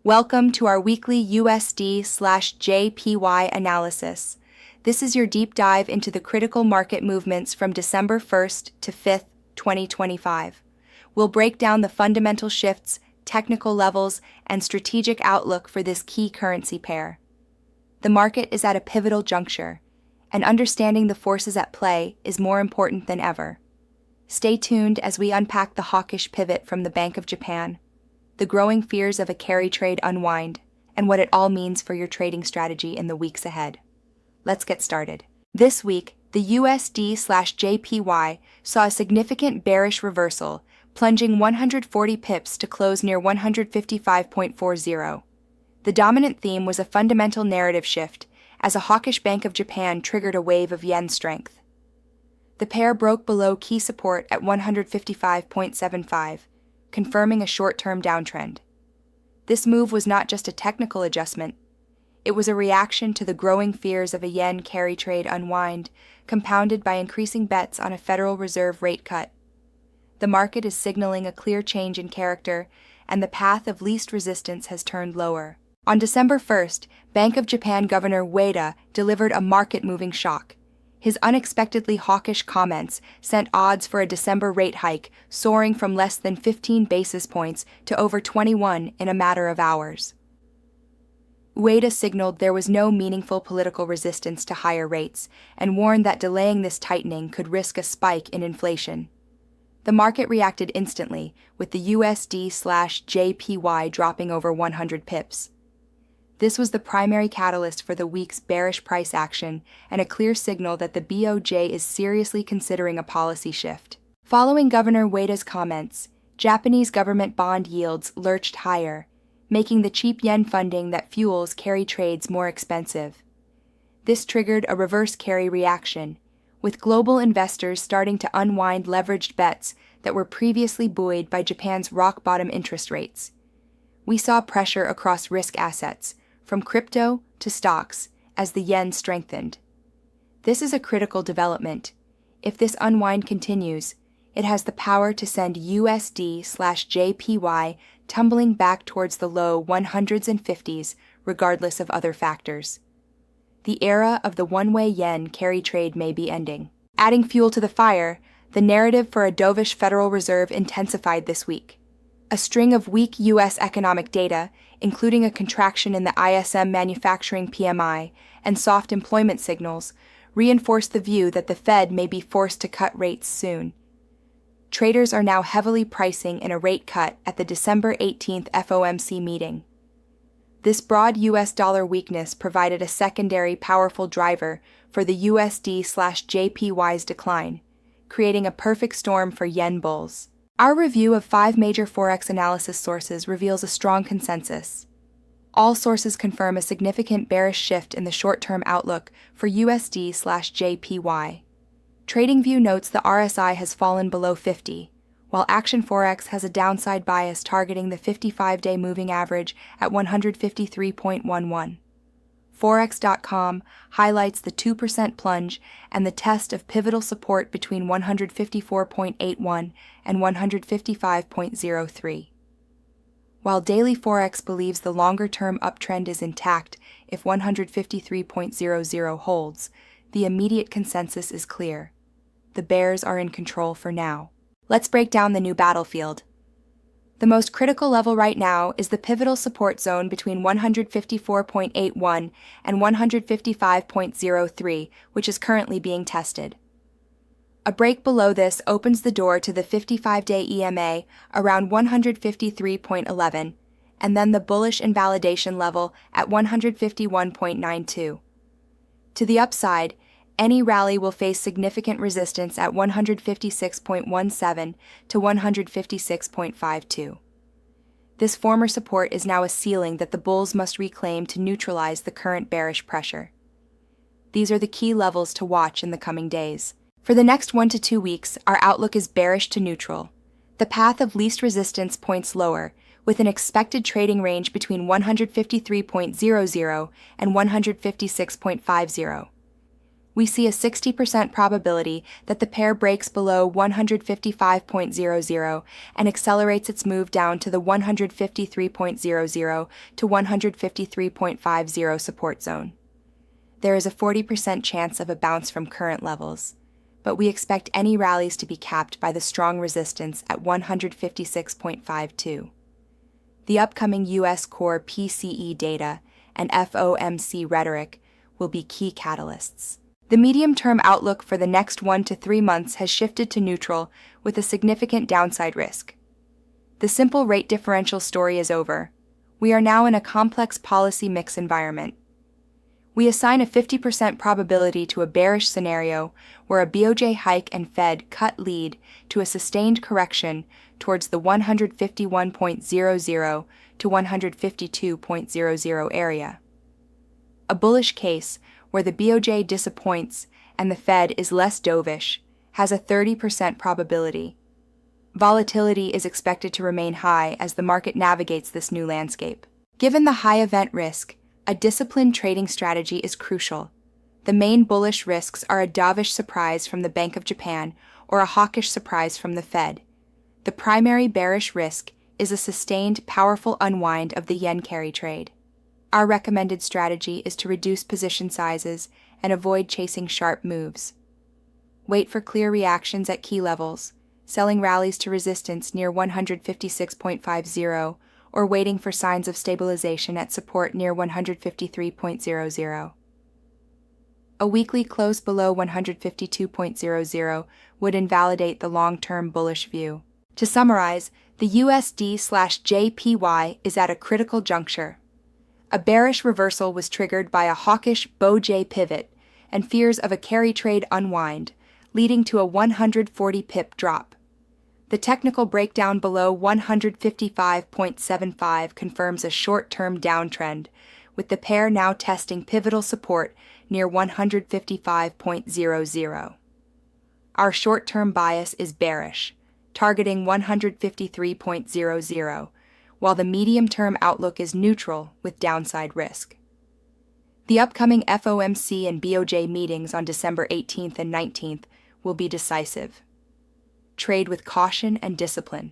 Welcome to our weekly USD/JPY analysis. This is your deep dive into the critical market movements from December 1st to 5th, 2025. We'll break down the fundamental shifts, technical levels, and strategic outlook for this key currency pair. The market is at a pivotal juncture, and understanding the forces at play is more important than ever. Stay tuned as we unpack the hawkish pivot from the Bank of Japan, the growing fears of a carry trade unwind, and what it all means for your trading strategy in the weeks ahead. Let's get started. This week, the USD/JPY saw a significant bearish reversal, plunging 140 pips to close near 155.40. The dominant theme was a fundamental narrative shift, as a hawkish Bank of Japan triggered a wave of yen strength. The pair broke below key support at 155.75, confirming a short-term downtrend. This move was not just a technical adjustment. It was a reaction to the growing fears of a yen carry trade unwind, compounded by increasing bets on a Federal Reserve rate cut. The market is signaling a clear change in character, and the path of least resistance has turned lower. On December 1st, Bank of Japan Governor Ueda delivered a market-moving shock. His unexpectedly hawkish comments sent odds for a December rate hike soaring from less than 15 basis points to over 21 in a matter of hours. Ueda signaled there was no meaningful political resistance to higher rates and warned that delaying this tightening could risk a spike in inflation. The market reacted instantly, with the USD/JPY dropping over 100 pips. This was the primary catalyst for the week's bearish price action and a clear signal that the BOJ is seriously considering a policy shift. Following Governor Ueda's comments, Japanese government bond yields lurched higher, making the cheap yen funding that fuels carry trades more expensive. This triggered a reverse carry reaction, with global investors starting to unwind leveraged bets that were previously buoyed by Japan's rock-bottom interest rates. We saw pressure across risk assets, from crypto to stocks, as the yen strengthened. This is a critical development. If this unwind continues, it has the power to send USD/JPY tumbling back towards the low 100s and 50s, regardless of other factors. The era of the one-way yen carry trade may be ending. Adding fuel to the fire, the narrative for a dovish Federal Reserve intensified this week. A string of weak U.S. economic data, including a contraction in the ISM manufacturing PMI and soft employment signals, reinforced the view that the Fed may be forced to cut rates soon. Traders are now heavily pricing in a rate cut at the December 18th FOMC meeting. This broad U.S. dollar weakness provided a secondary powerful driver for the USD/JPY's decline, creating a perfect storm for yen bulls. Our review of 5 major Forex analysis sources reveals a strong consensus. All sources confirm a significant bearish shift in the short-term outlook for USD/JPY. TradingView notes the RSI has fallen below 50, while Action Forex has a downside bias targeting the 55-day moving average at 153.11. Forex.com highlights the 2% plunge and the test of pivotal support between 154.81 and 155.03. While Daily Forex believes the longer-term uptrend is intact if 153.00 holds, the immediate consensus is clear. The bears are in control for now. Let's break down the new battlefield. The most critical level right now is the pivotal support zone between 154.81 and 155.03, which is currently being tested. A break below this opens the door to the 55-day EMA around 153.11, and then the bullish invalidation level at 151.92. To the upside, any rally will face significant resistance at 156.17 to 156.52. This former support is now a ceiling that the bulls must reclaim to neutralize the current bearish pressure. These are the key levels to watch in the coming days. For the next 1 to 2 weeks, our outlook is bearish to neutral. The path of least resistance points lower, with an expected trading range between 153.00 and 156.50. we see a 60% probability that the pair breaks below 155.00 and accelerates its move down to the 153.00 to 153.50 support zone. There is a 40% chance of a bounce from current levels, but we expect any rallies to be capped by the strong resistance at 156.52. The upcoming U.S. core PCE data and FOMC rhetoric will be key catalysts. The medium-term outlook for the next 1 to 3 months has shifted to neutral with a significant downside risk. The simple rate differential story is over. We are now in a complex policy mix environment. We assign a 50% probability to a bearish scenario where a BOJ hike and Fed cut lead to a sustained correction towards the 151.00 to 152.00 area. A bullish case where the BOJ disappoints and the Fed is less dovish has a 30% probability. Volatility is expected to remain high as the market navigates this new landscape. Given the high event risk, a disciplined trading strategy is crucial. The main bullish risks are a dovish surprise from the Bank of Japan or a hawkish surprise from the Fed. The primary bearish risk is a sustained, powerful unwind of the yen carry trade. Our recommended strategy is to reduce position sizes and avoid chasing sharp moves. Wait for clear reactions at key levels, selling rallies to resistance near 156.50 or waiting for signs of stabilization at support near 153.00. A weekly close below 152.00 would invalidate the long-term bullish view. To summarize, the USD/JPY is at a critical juncture. A bearish reversal was triggered by a hawkish BOJ pivot and fears of a carry trade unwind, leading to a 140 pip drop. The technical breakdown below 155.75 confirms a short-term downtrend, with the pair now testing pivotal support near 155.00. Our short-term bias is bearish, targeting 153.00, while the medium-term outlook is neutral with downside risk. The upcoming FOMC and BOJ meetings on December 18th and 19th will be decisive. Trade with caution and discipline.